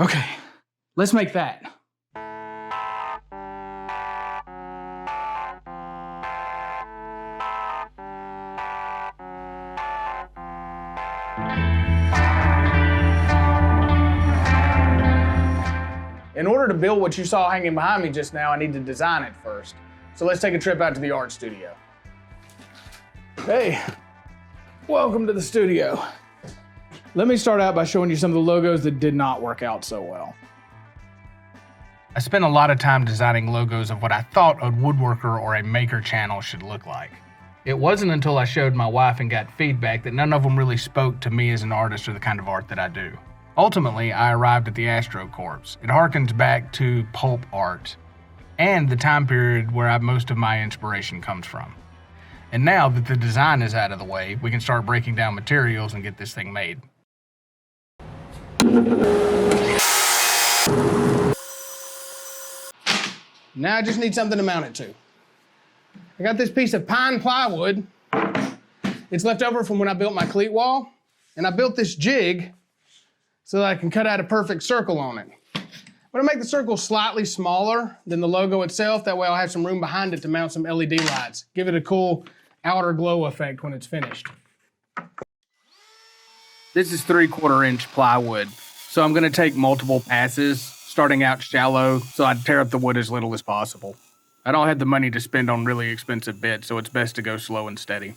Okay, let's make that. In order to build what you saw hanging behind me just now, I need to design it first. So let's take a trip out to the art studio. Hey, welcome to the studio. Let me start out by showing you some of the logos that did not work out so well. I spent a lot of time designing logos of what I thought a woodworker or a maker channel should look like. It wasn't until I showed my wife and got feedback that none of them really spoke to me as an artist or the kind of art that I do. Ultimately, I arrived at the Astrocorps. It harkens back to pulp art and the time period where most of my inspiration comes from. And now that the design is out of the way, we can start breaking down materials and get this thing made. Now I just need something to mount it to. I got this piece of pine plywood. It's left over from when I built my cleat wall, and I built this jig so that I can cut out a perfect circle on it. I'm gonna make the circle slightly smaller than the logo itself. That way I'll have some room behind it to mount some LED lights. Give it a cool outer glow effect when it's finished. This is 3/4 inch plywood, so I'm gonna take multiple passes, starting out shallow, so I tear up the wood as little as possible. I don't have the money to spend on really expensive bits, so it's best to go slow and steady.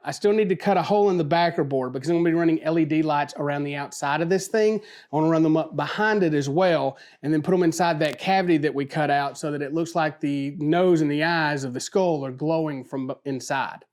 I still need to cut a hole in the backer board because I'm gonna be running LED lights around the outside of this thing. I wanna run them up behind it as well and then put them inside that cavity that we cut out so that it looks like the nose and the eyes of the skull are glowing from inside.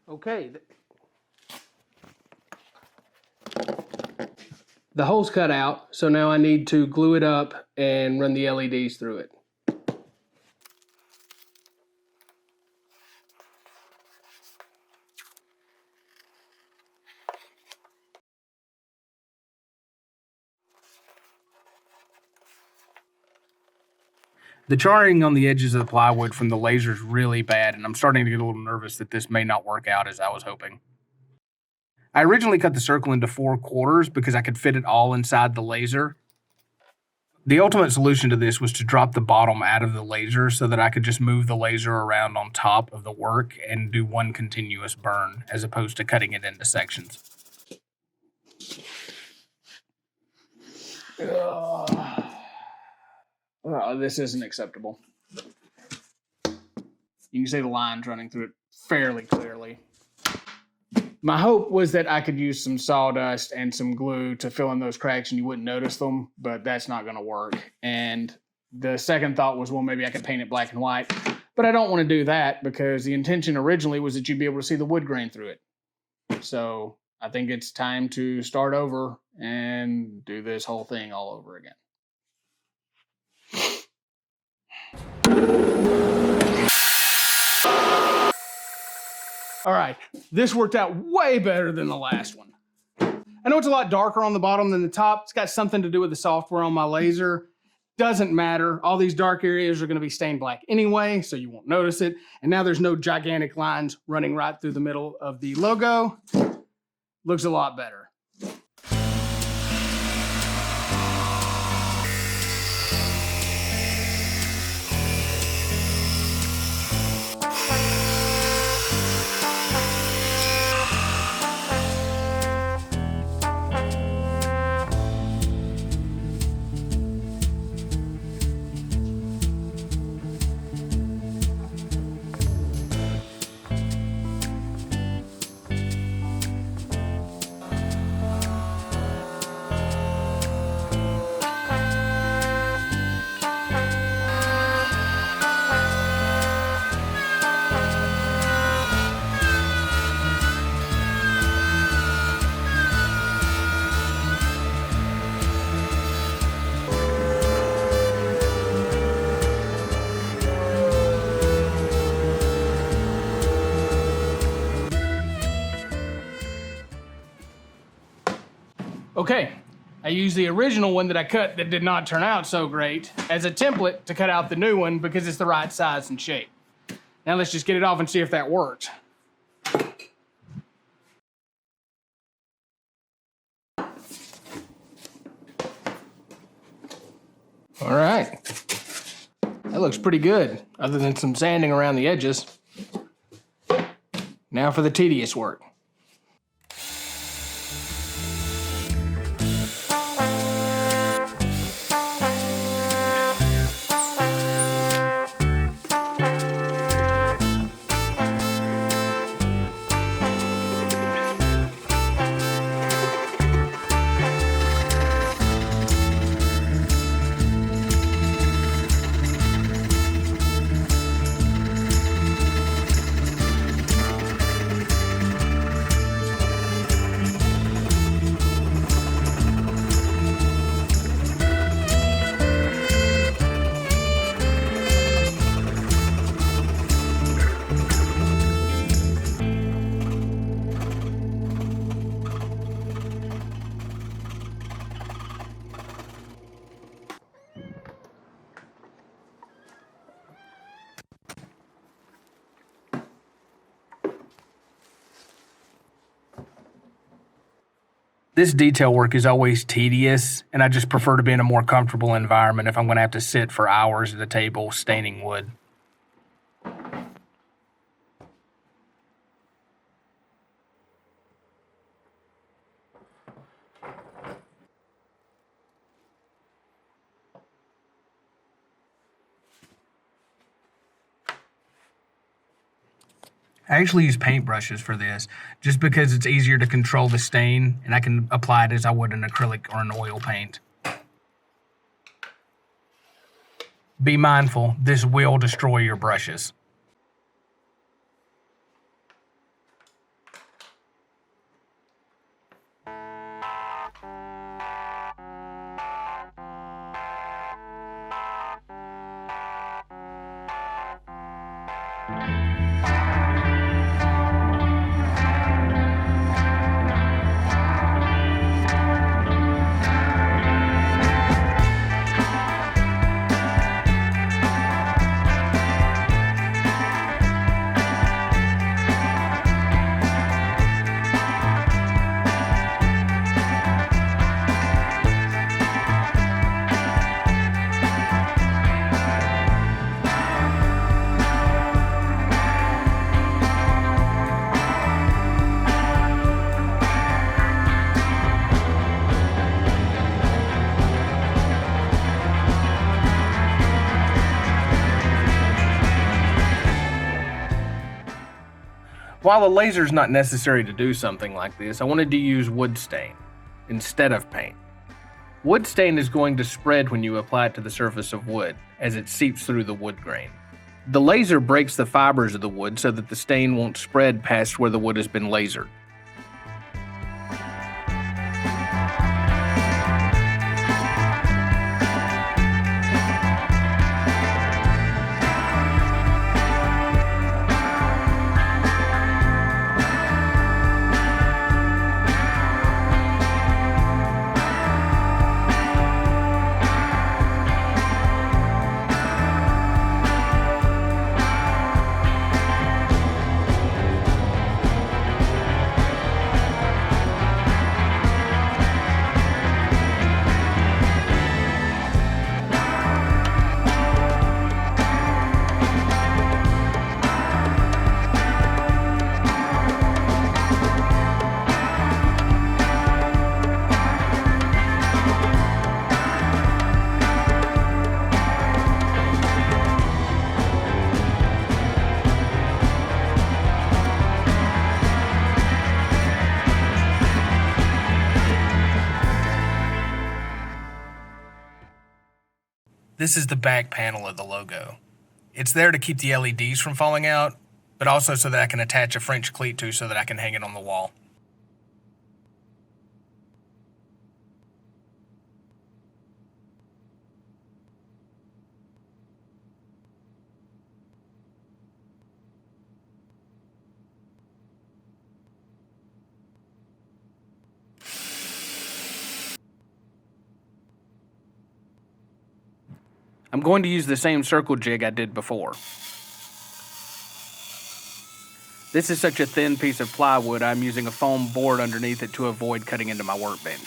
Okay. The hole's cut out, so now I need to glue it up and run the LEDs through it. The charring on the edges of the plywood from the laser is really bad, and I'm starting to get a little nervous that this may not work out as I was hoping. I originally cut the circle into 4/4 because I could fit it all inside the laser. The ultimate solution to this was to drop the bottom out of the laser so that I could just move the laser around on top of the work and do one continuous burn as opposed to cutting it into sections. Oh, this isn't acceptable. You can see the lines running through it fairly clearly. My hope was that I could use some sawdust and some glue to fill in those cracks and you wouldn't notice them, but that's not going to work. And the second thought was, well, maybe I could paint it black and white, but I don't want to do that because the intention originally was that you'd be able to see the wood grain through it. So I think it's time to start over and do this whole thing all over again. All right, this worked out way better than the last one. I know it's a lot darker on the bottom than the top. It's got something to do with the software on my laser. Doesn't matter. All these dark areas are going to be stained black anyway, so you won't notice it. And now there's no gigantic lines running right through the middle of the logo. Looks a lot better. Okay, I used the original one that I cut that did not turn out so great as a template to cut out the new one because it's the right size and shape. Now let's just get it off and see if that worked. All right. That looks pretty good, other than some sanding around the edges. Now for the tedious work. This detail work is always tedious, and I just prefer to be in a more comfortable environment if I'm going to have to sit for hours at a table staining wood. I actually use paintbrushes for this, just because it's easier to control the stain, and I can apply it as I would an acrylic or an oil paint. Be mindful, this will destroy your brushes. While a laser is not necessary to do something like this, I wanted to use wood stain instead of paint. Wood stain is going to spread when you apply it to the surface of wood, as it seeps through the wood grain. The laser breaks the fibers of the wood so that the stain won't spread past where the wood has been lasered. This is the back panel of the logo. It's there to keep the LEDs from falling out, but also so that I can attach a French cleat to so that I can hang it on the wall. I'm going to use the same circle jig I did before. This is such a thin piece of plywood, I'm using a foam board underneath it to avoid cutting into my workbench.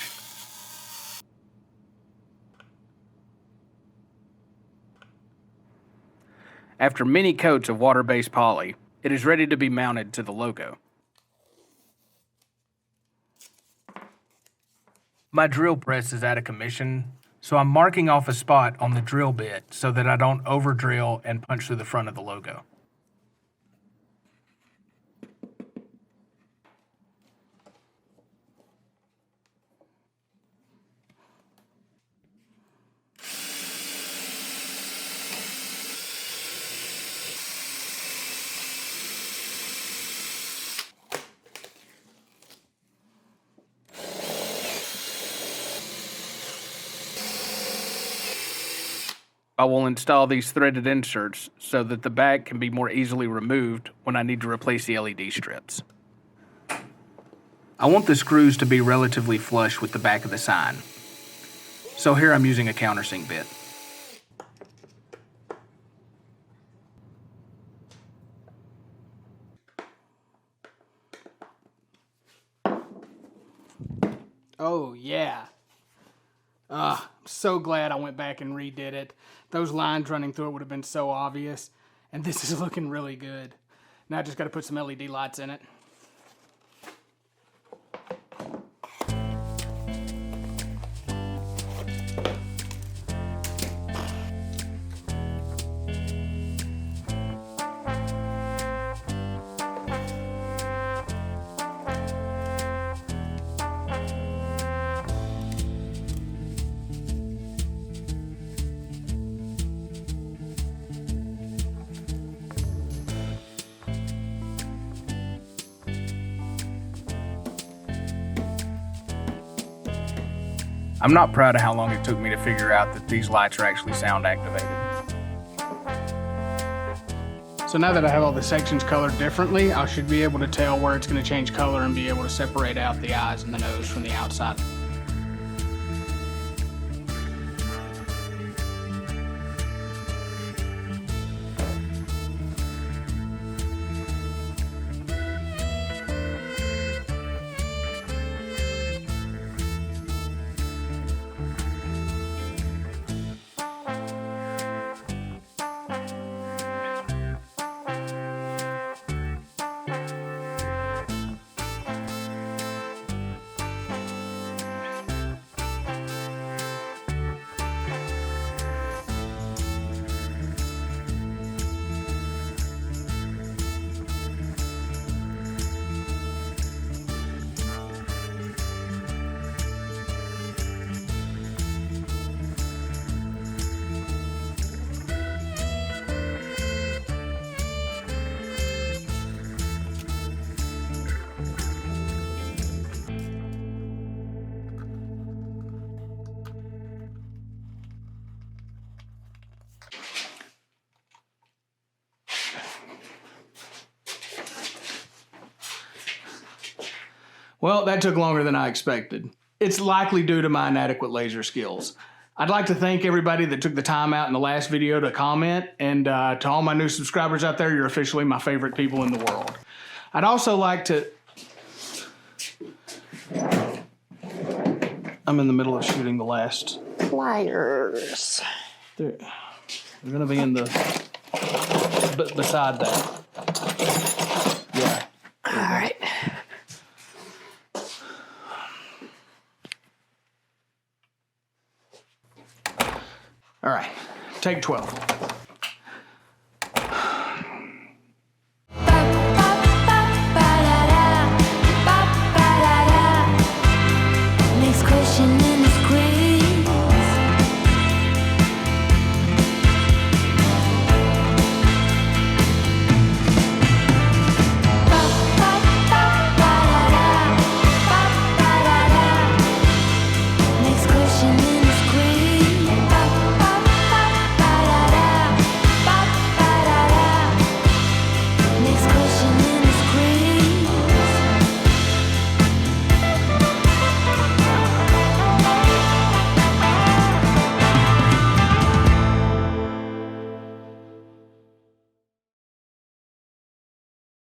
After many coats of water-based poly, it is ready to be mounted to the logo. My drill press is out of commission, so I'm marking off a spot on the drill bit so that I don't over-drill and punch through the front of the logo. I will install these threaded inserts so that the back can be more easily removed when I need to replace the LED strips. I want the screws to be relatively flush with the back of the sign, so here I'm using a countersink bit. Oh, yeah. I'm so glad I went back and redid it. Those lines running through it would have been so obvious. And this is looking really good. Now I just got to put some LED lights in it. I'm not proud of how long it took me to figure out that these lights are actually sound activated. So now that I have all the sections colored differently, I should be able to tell where it's going to change color and be able to separate out the eyes and the nose from the outside. Well, that took longer than I expected. It's likely due to my inadequate laser skills. I'd like to thank everybody that took the time out in the last video to comment, and to all my new subscribers out there, you're officially my favorite people in the world. I'd also like to... I'm in the middle of shooting the last... Pliers. They're gonna be in the... beside that. Yeah. All right. All right, take 12.